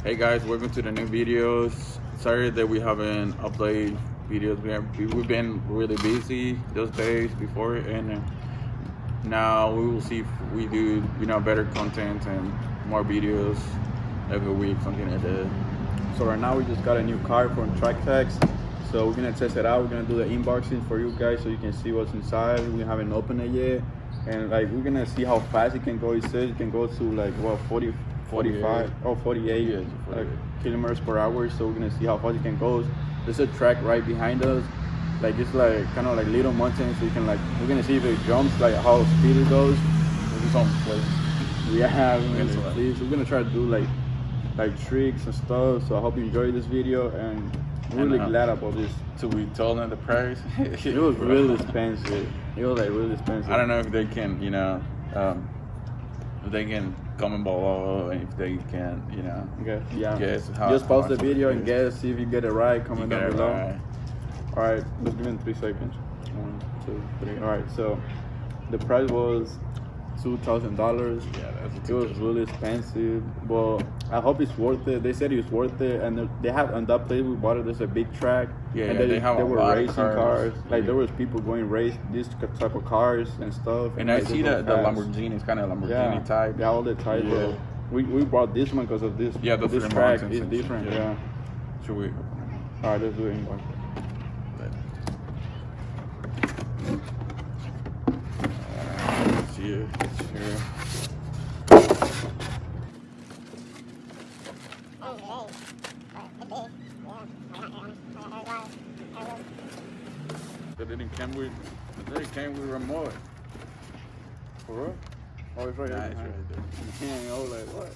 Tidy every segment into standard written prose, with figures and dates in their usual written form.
Hey guys, welcome to the new videos. Sorry that we haven't uploaded videos. We've been really busy those days before, and now we will see if we do better content and more videos every week, something like that. So right now we just got a new car from Traxxas. So we're gonna test it out. We're gonna do the unboxing for you guys so you can see what's inside. We haven't opened it yet, and like we're gonna see how fast it can go. It says it can go to like 45 or 48 kilometers per hour. So we're gonna see how fast it can go. There's a track right behind us. Like it's like kind of like little mountain, so you can we're gonna see if it jumps, like how speed it goes. We'll do some we're gonna try to do like tricks and stuff. So I hope you enjoyed this video, and I'm really glad about this. So we told them the price. It was really expensive. It was like really expensive. I don't know if they can, if they can comment below, and if they can, guess how. Just pause the video and guess. See if you get it right. Comment down below. Right. All right, let's give it 3 seconds. 1, 2, 3. All right, so the price was $2,000. Yeah, that's it was really expensive, but I hope it's worth it. They said it was worth it, and they have on that place we bought it. There's a big track. Yeah, and they have they a were lot racing of cars. Like there was people going race this type of cars and stuff. And I see that the Lamborghini is kind of Lamborghini type. Yeah, all the type. Yeah. We bought this one because of this. Yeah, this track is different. Yeah. Should we? All right, let's do it. See you. Sure. But then it came with remote. For real? Oh, it's right there. It's right there. Yeah, I was like, what?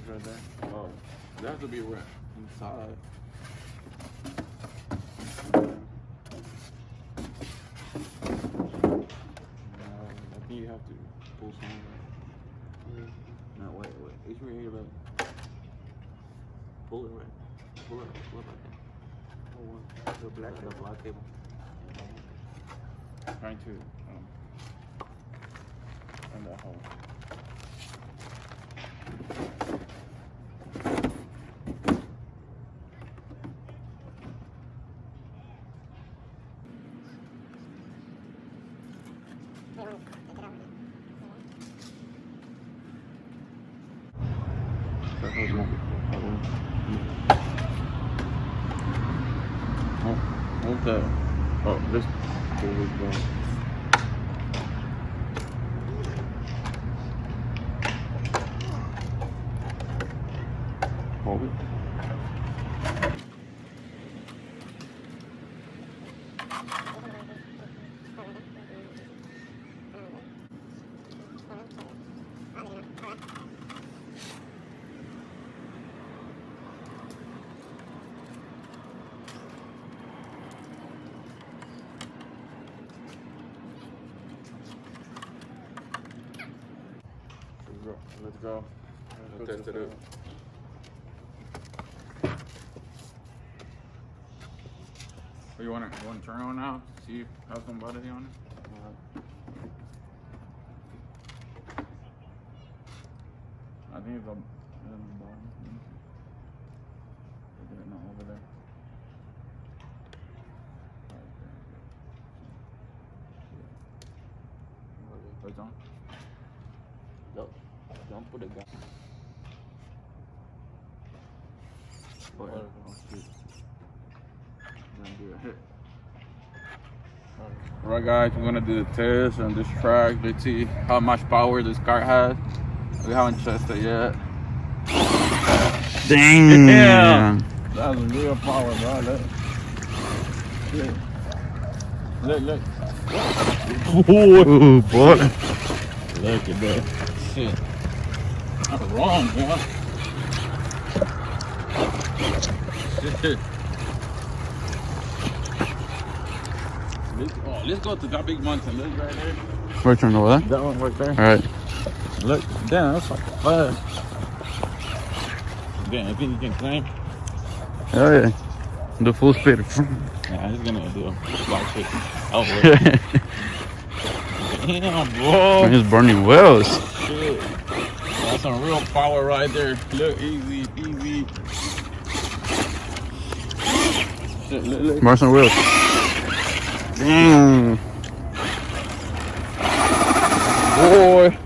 Right there. Oh, there has to be right inside. I think you have to pull somewhere. No, wait. It's right here, but pull it right. Pull it like that. Pull one. The black cable. Trying to in that hole. Hold the. Oh, this. Hold it. Let's go. Test it out. So you want to turn on now? See if it has somebody on it. I think it's on the bottom. No, over there. It's on. Don't put it down. Go ahead. Alright guys, we're gonna do the test on this track. Let's see how much power this car has. We haven't tested it yet. Damn. Yeah. That's real power, bro. Look. Ooh, boy. Look at that. Shit. That's wrong, man. Shit. Let's go to that big mountain. Look right there. Which one over there? That one right there. All right. Look, damn, that's like fast. Damn, I think you can climb. Oh yeah. The full speed. Nah, he's gonna do a fly shit. Oh, damn, bro. He's burning wells. Shit. That's some real power right there. Look, easy. Shit, look. Burn wheels. Damn. Boy.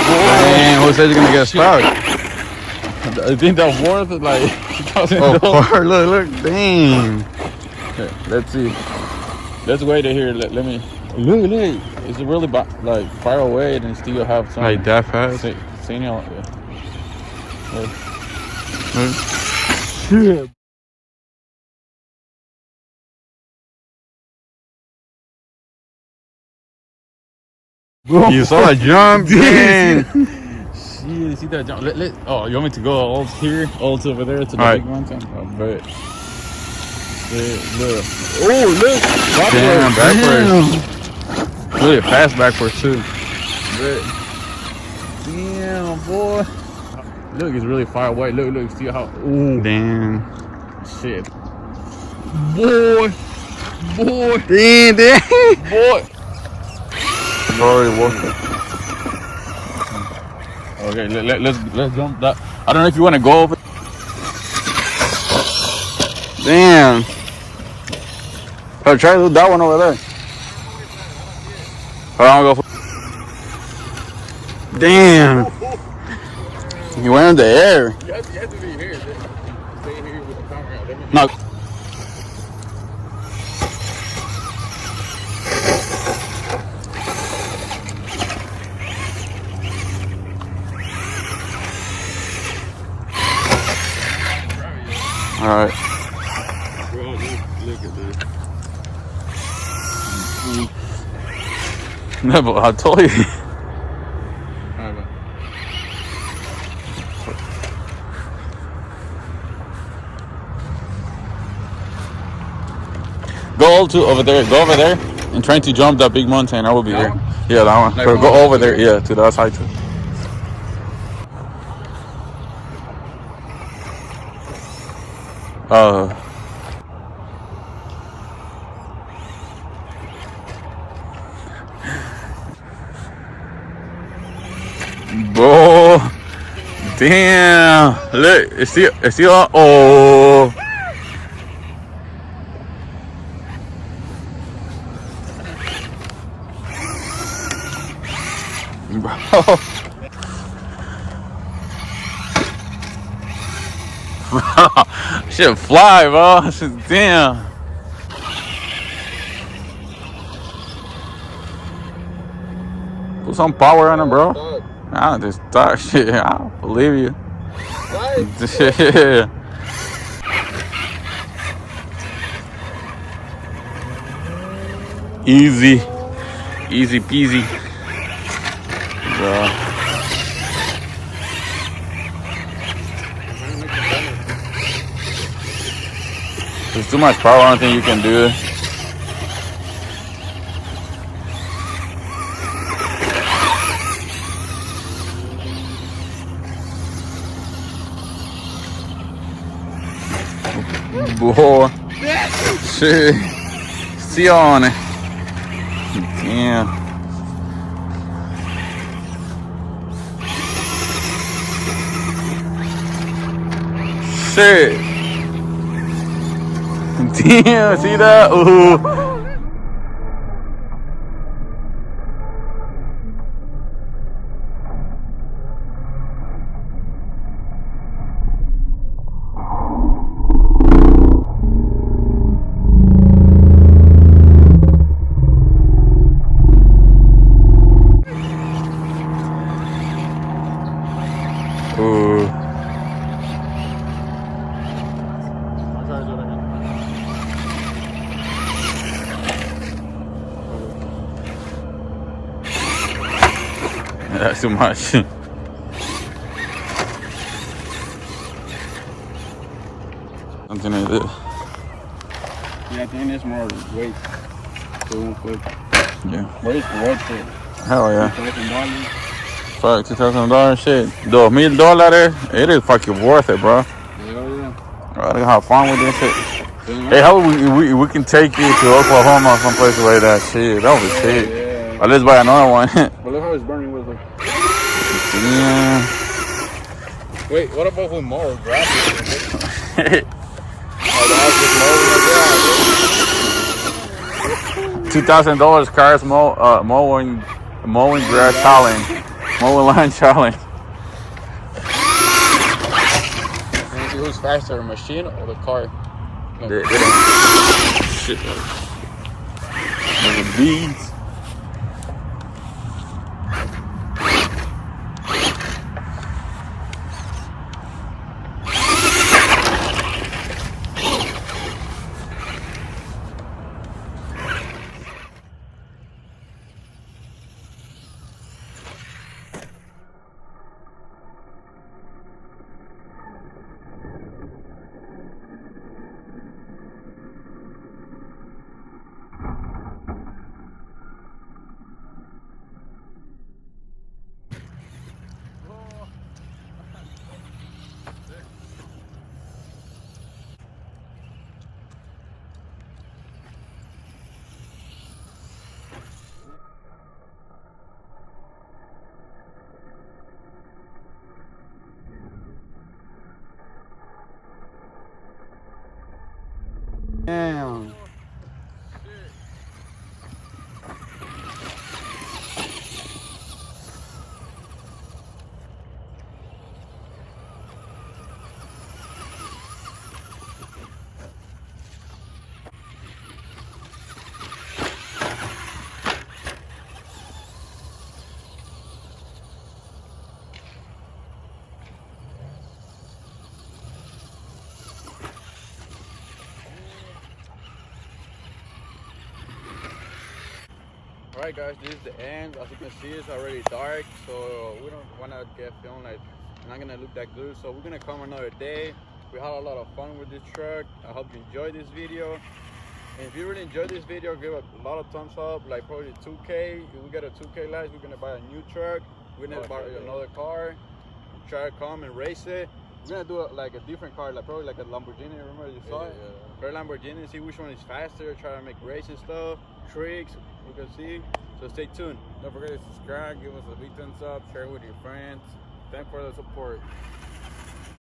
Damn, who said you're gonna get stuck? I think that worth it, like, Oh, far. Look. Damn. Okay, let's see. Let's wait here. Let me. Look. It's really like far away and still have some. Like that fast? Signal. Yeah. You saw that jump? Damn. Shit, see that jump? Oh, you want me to go all here, all over there to the All big right. mountain? I bet. Look. Oh, look. Damn, backwards. Really fast backwards too. Bet. Damn, boy. Look, it's really far away. Look, see how. Ooh, Damn. shit. Boy. Damn. Boy. Already walking. Okay, let's jump that. I don't know if you want to go over. Damn. Oh, try to do that one over there. Hold on, I'll go. Damn. You went in the air. You have to be here. Stay here with the camera. No. All right. Bro, look at this. No, but I told you. Go over there and trying to jump that big mountain. I will be here. Yeah, that one. Like So one go over over there. Yeah, to the other side too. Bro, damn! Look, it's still. Oh. Bro. Shit fly, bro. Shit, damn. Put some power on it, bro. I just talk shit. I don't believe you. Yeah. Easy peasy. Bro. There's too much power. I don't think you can do it. Boy. Shit. Sione. Damn. Shit. Damn, see that? Ooh. Ooh. I'll try to do it again. That's too much. Something like this. Yeah, I think it's more weight. So it won't flip. Yeah. What is the worth it? Hell yeah. $2,000. Fuck, $2,000 shit. $2,000. It is fucking worth it, bro. Hell yeah. I gotta have fun with this shit. Yeah. Hey, how we can take you to Oklahoma, someplace like that? Shit, that would be sick. Yeah. Or let's buy another one. But look how it's burning with it. Yeah. Wait, what about with more graphics? $2,000 cars mowing grass challenge, mowing lawn challenge. Let me see who's faster, the machine or the car? No. Shit. The beads. Damn. Alright guys, this is the end. As you can see, it's already dark, so we don't want to get filmed like it's not gonna look that good. So we're gonna come another day. We had a lot of fun with this truck. I hope you enjoyed this video. And if you really enjoyed this video, give it a lot of thumbs up, like probably 2K. If we get a 2K likes, we're gonna buy a new truck. We're gonna buy another car, try to come and race it. We're gonna do like a different car, like probably like a Lamborghini. Remember you saw it? Try Lamborghini, see which one is faster. Try to make racing stuff, tricks. We can see. So stay tuned. Don't forget to subscribe, give us a big thumbs up, share it with your friends. Thanks for the support.